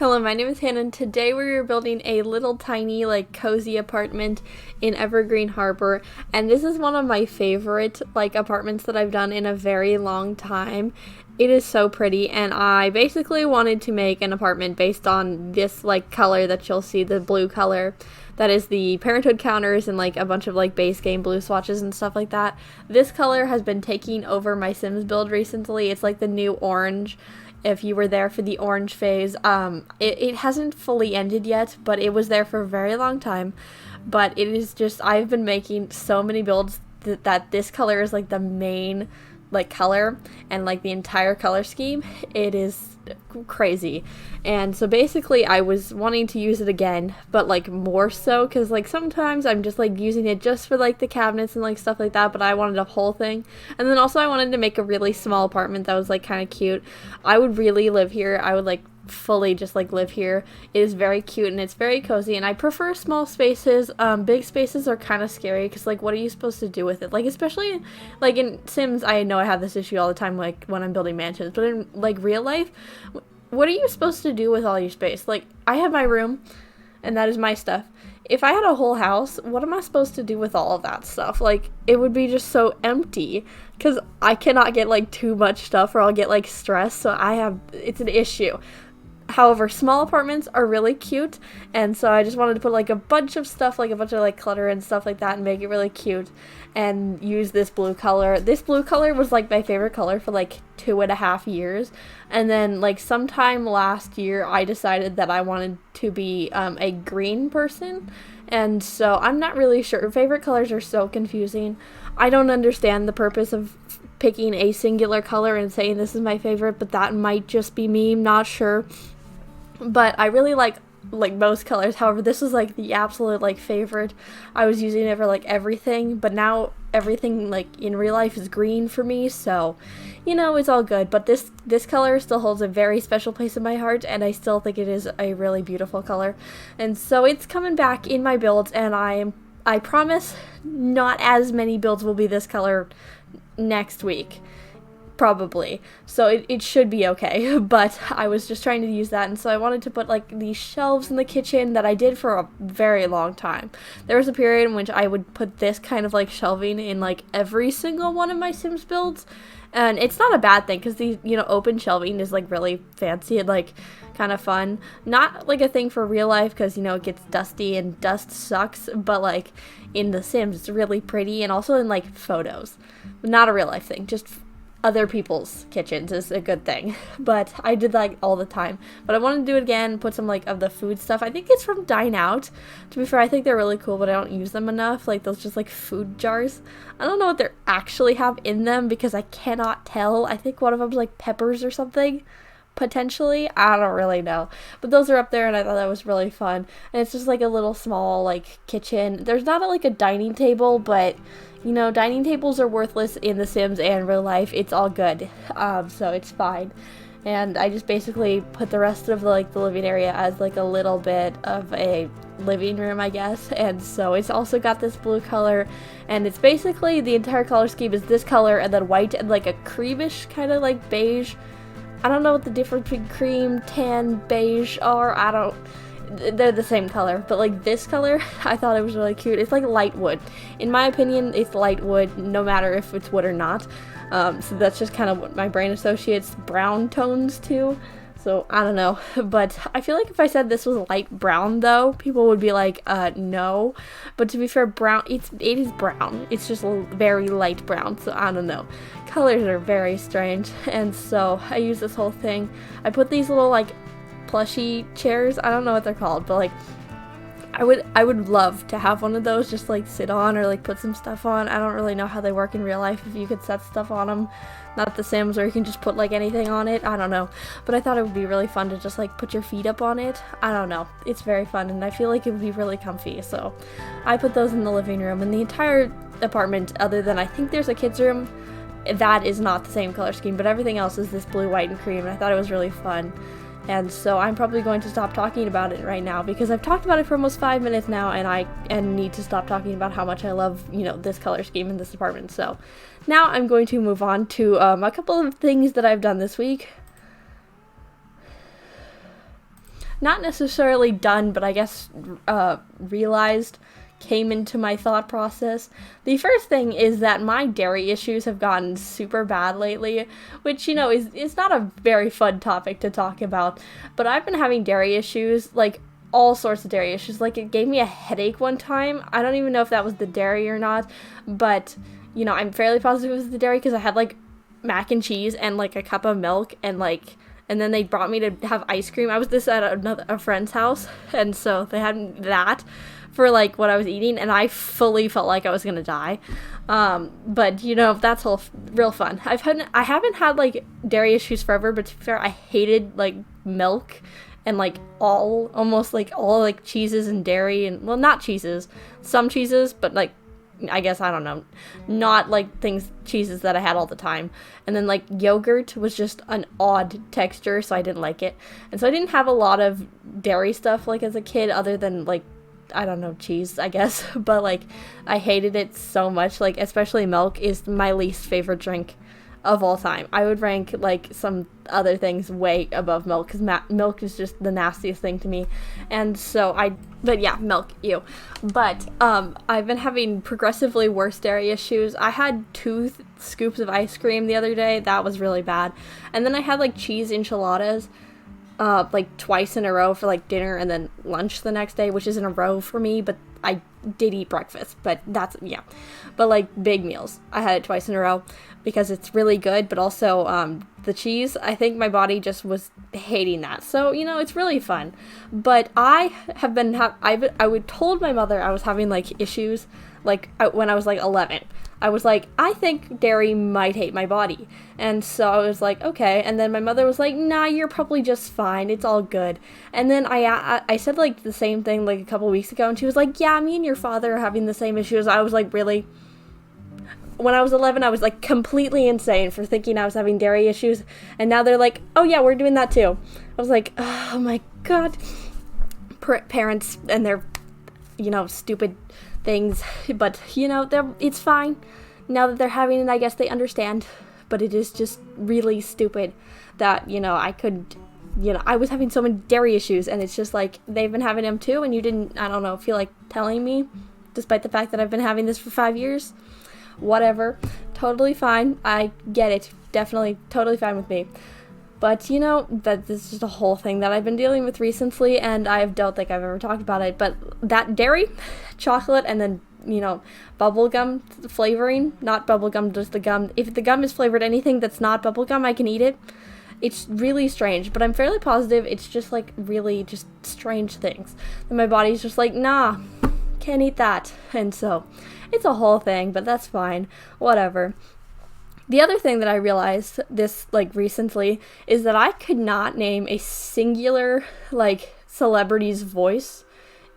Hello, my name is Hannah, and today we're building a little tiny, cozy apartment in Evergreen Harbor, and this is one of my favorite, apartments that I've done in a very long time. It is so pretty, and I basically wanted to make an apartment based on this, color that you'll see, the blue color. That is the Parenthood counters and, a bunch of, base game blue swatches and stuff like that. This color has been taking over my Sims build recently. It's, the new orange. If you were there for the orange phase, it hasn't fully ended yet, but it was there for a very long time. But it is just, I've been making so many builds that this color is the main color and the entire color scheme. It is crazy. And so basically I was wanting to use it again, but more so because sometimes I'm just using it just for the cabinets and stuff like that, but I wanted a whole thing. And then also I wanted to make a really small apartment that was kind of cute. I would really live here. I would fully just live here. It is very cute and it's very cozy, and I prefer small spaces. Big spaces are kind of scary because what are you supposed to do with it? Especially in Sims, I know I have this issue all the time when I'm building mansions, but in real life, what are you supposed to do with all your space? I have my room and that is my stuff. If I had a whole house, what am I supposed to do with all of that stuff? It would be just so empty because I cannot get too much stuff or I'll get stressed, so it's an issue. However, small apartments are really cute, and so I just wanted to put a bunch of stuff, a bunch of clutter and stuff like that, and make it really cute, and use this blue color. This blue color was my favorite color for 2.5 years, and then sometime last year I decided that I wanted to be a green person, and so I'm not really sure. Favorite colors are so confusing. I don't understand the purpose of picking a singular color and saying this is my favorite, but that might just be me, I'm not sure. But I really like most colors. However, this was the absolute favorite. I was using it for everything, but now everything in real life is green for me, so it's all good. But this color still holds a very special place in my heart, and I still think it is a really beautiful color. And so it's coming back in my builds, and I promise not as many builds will be this color next week. Probably. So it should be okay, but I was just trying to use that, and so I wanted to put these shelves in the kitchen that I did for a very long time. There was a period in which I would put this kind of shelving in every single one of my Sims builds, and it's not a bad thing because the open shelving is really fancy and kind of fun. Not a thing for real life because it gets dusty and dust sucks, but in The Sims it's really pretty, and also in photos. Not a real life thing, just other people's kitchens is a good thing, but I did all the time. But I want to do it again, put some of the food stuff. I think it's from Dine Out. To be fair, I think they're really cool, but I don't use them enough. Those just food jars. I don't know what they actually have in them because I cannot tell. I think one of them's peppers or something. Potentially, I don't really know, but those are up there, and I thought that was really fun. And it's just a little small kitchen. There's not a dining table, but dining tables are worthless in The Sims and real life. It's all good, so it's fine. And I just basically put the rest of the living area as a little bit of a living room, I guess. And so it's also got this blue color, and it's basically the entire color scheme is this color and then white and a creamish kind of beige. I don't know what the difference between cream, tan, beige are. They're the same color, but this color, I thought it was really cute. It's light wood. In my opinion, it's light wood, no matter if it's wood or not. So that's just kind of what my brain associates brown tones to. So I don't know, but I feel if I said this was light brown though, people would be no. But to be fair, brown, it is brown. It's just very light brown, so I don't know. Colors are very strange, and so I use this whole thing. I put these little plushy chairs. I don't know what they're called, but I would love to have one of those just sit on or put some stuff on. I don't really know how they work in real life, if you could set stuff on them. Not The Sims where you can just put anything on it. I don't know, but I thought it would be really fun to just put your feet up on it. I don't know, it's very fun, and I feel it would be really comfy, so I put those in the living room. And the entire apartment, other than I think there's a kids room, that is not the same color scheme, but everything else is this blue, white, and cream, and I thought it was really fun. And so I'm probably going to stop talking about it right now because I've talked about it for almost 5 minutes now, and I need to stop talking about how much I love, this color scheme in this apartment. So now I'm going to move on to a couple of things that I've done this week. not necessarily done, but I guess realized came into my thought process. The first thing is that my dairy issues have gotten super bad lately, which, is not a very fun topic to talk about, but I've been having dairy issues, like, all sorts of dairy issues. Like, it gave me a headache one time. I don't even know if that was the dairy or not, but, I'm fairly positive it was the dairy because I had, like, mac and cheese and, like, a cup of milk and then they brought me to have ice cream. I was at a friend's house, and so they had that for, like, what I was eating, and I fully felt like I was gonna die. But, that's all real fun. I haven't had, like, dairy issues forever, but to be fair, I hated, like, milk and, like, almost, like, all, like, cheeses and dairy, and, well, not cheeses, some cheeses, but, like, I guess, I don't know, not, like, cheeses that I had all the time. And then, like, yogurt was just an odd texture, so I didn't like it. And so I didn't have a lot of dairy stuff, like, as a kid, other than, like, I don't know, cheese, I guess. But, like, I hated it so much. Like, especially milk is my least favorite drink of all time. I would rank, like, some other things way above milk, because milk is just the nastiest thing to me. And so but yeah, milk, ew. But I've been having progressively worse dairy issues. I had 2 scoops of ice cream the other day. That was really bad. And then I had, like, cheese enchiladas like, twice in a row for, like, dinner and then lunch the next day, which isn't a row for me, but I did eat breakfast, but yeah. But, like, big meals. I had it twice in a row because it's really good, but also the cheese, I think my body just was hating that. So, it's really fun. But I have been, I would told my mother I was having, like, issues, like, when I was, like, 11. I was like, I think dairy might hate my body. And so I was like, okay. And then my mother was like, nah, you're probably just fine. It's all good. And then I said, like, the same thing, like, a couple weeks ago. And she was like, yeah, me and your father are having the same issues. I was like, really? When I was 11, I was, like, completely insane for thinking I was having dairy issues. And now they're like, oh, yeah, we're doing that too. I was like, oh, my God. Parents and their, stupid things, but it's fine now that they're having it. I guess they understand, but it is just really stupid that I was having so many dairy issues, and it's just like they've been having them too, and you didn't, I don't know, feel like telling me, despite the fact that I've been having this for 5 years. Whatever, totally fine. I get it, definitely totally fine with me. But, that this is just a whole thing that I've been dealing with recently, and I don't think I've ever talked about it, but that dairy, chocolate, and then, bubblegum flavoring, not bubblegum, just the gum. If the gum is flavored anything that's not bubblegum, I can eat it. It's really strange, but I'm fairly positive it's just, like, really just strange things. And my body's just like, nah, can't eat that. And so, it's a whole thing, but that's fine. Whatever. The other thing that I realized this, like, recently is that I could not name a singular, like, celebrity's voice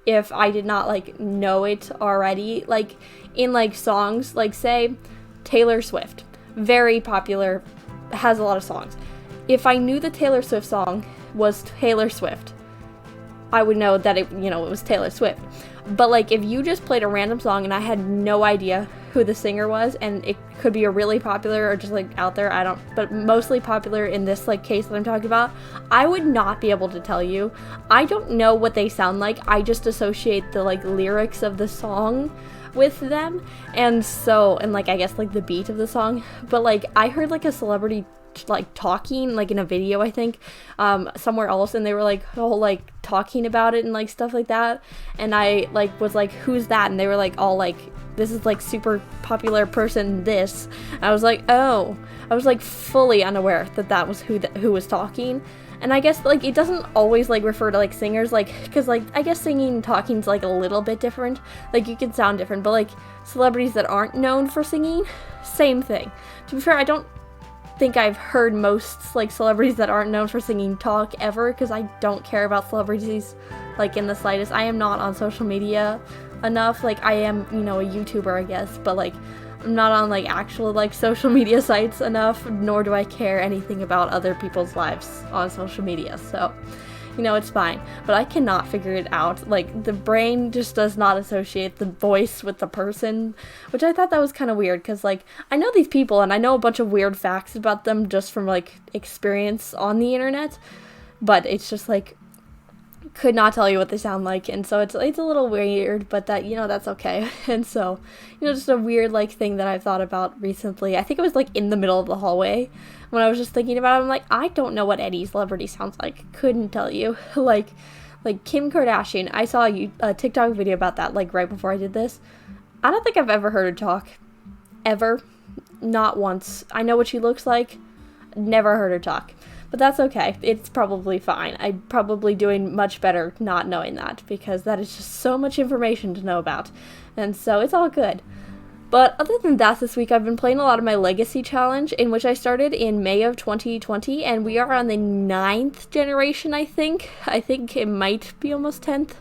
if I did not, like, know it already. Like, in, like, songs, like, say, Taylor Swift. Very popular, has a lot of songs. If I knew the Taylor Swift song was Taylor Swift, I would know that it was Taylor Swift. But, like, if you just played a random song and I had no idea who the singer was, and it could be a really popular or just, like, out there, but mostly popular in this, like, case that I'm talking about, I would not be able to tell you. I don't know what they sound like. I just associate the, like, lyrics of the song with them, and like, I guess, like, the beat of the song. But, like, I heard, like, a celebrity, like, talking, like, in a video, I think, somewhere else, and they were, like, all, like, talking about it and, like, stuff like that, and I, like, was like, who's that? And they were, like, all, like, this is, like, super popular person, this. And I was like, oh. I was, like, fully unaware that was who was talking. And I guess, like, it doesn't always, like, refer to, like, singers, like, because, like, I guess singing and talking's, like, a little bit different. Like, you can sound different, but, like, celebrities that aren't known for singing, same thing. To be fair, I don't think I've heard most, like, celebrities that aren't known for singing talk ever, because I don't care about celebrities, like, in the slightest. I am not on social media enough. Like, I am, a YouTuber, I guess, but, like, I'm not on, like, actual, like, social media sites enough, nor do I care anything about other people's lives on social media, so, it's fine. But I cannot figure it out. Like, the brain just does not associate the voice with the person, which I thought that was kind of weird, because, like, I know these people, and I know a bunch of weird facts about them just from, like, experience on the internet, but it's just, like, could not tell you what they sound like, and so it's a little weird, but that, that's okay. And so, just a weird like thing that I've thought about recently. I think it was like in the middle of the hallway when I was just thinking about it. I'm like, I don't know what any celebrity sounds like. Couldn't tell you. like Kim Kardashian. I saw a TikTok video about that like right before I did this. I don't think I've ever heard her talk. Ever. Not once. I know what she looks like. Never heard her talk. But that's okay. It's probably fine. I'm probably doing much better not knowing that, because that is just so much information to know about. And so it's all good. But other than that, this week I've been playing a lot of my Legacy Challenge, in which I started in May of 2020, and we are on the 9th generation, I think. I think it might be almost 10th.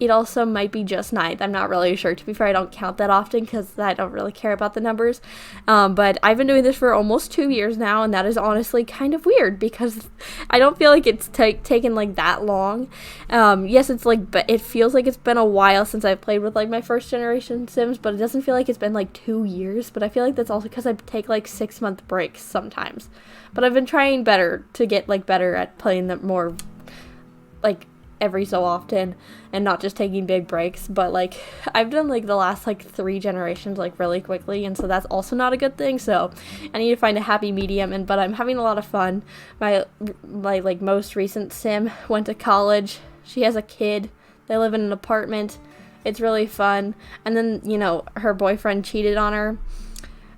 It also might be just 9th. I'm not really sure. To be fair, I don't count that often because I don't really care about the numbers. But I've been doing this for almost 2 years now, and that is honestly kind of weird because I don't feel like it's taken like that long. Yes, it's like, but it feels like it's been a while since I've played with like my first generation Sims, but it doesn't feel like it's been like 2 years. But I feel like that's also because I take like 6-month breaks sometimes. But I've been trying to get like better at playing them more like every so often and not just taking big breaks. But like I've done like the last like 3 generations like really quickly, and so that's also not a good thing. So I need to find a happy medium, but I'm having a lot of fun. My like most recent Sim went to college. She has a kid. They live in an apartment. It's really fun. And then her boyfriend cheated on her,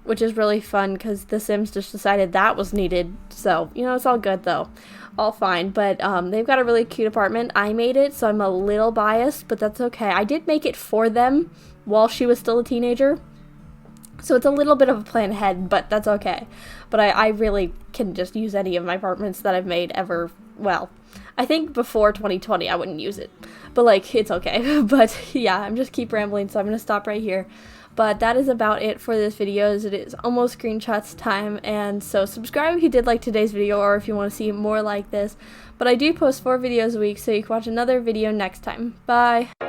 which is really fun because the Sims just decided that was needed. So it's all good though. All fine. But they've got a really cute apartment. I made it, so I'm a little biased, but that's okay. I did make it for them while she was still a teenager, so it's a little bit of a plan ahead, but that's okay. But I really can just use any of my apartments that I've made ever. Well, I think before 2020 I wouldn't use it, but like it's okay. But yeah, I'm just keep rambling, so I'm gonna stop right here. But that is about it for this video, as it is almost screenshots time. And so subscribe if you did like today's video, or if you want to see more like this. But I do post 4 videos a week, so you can watch another video next time. Bye!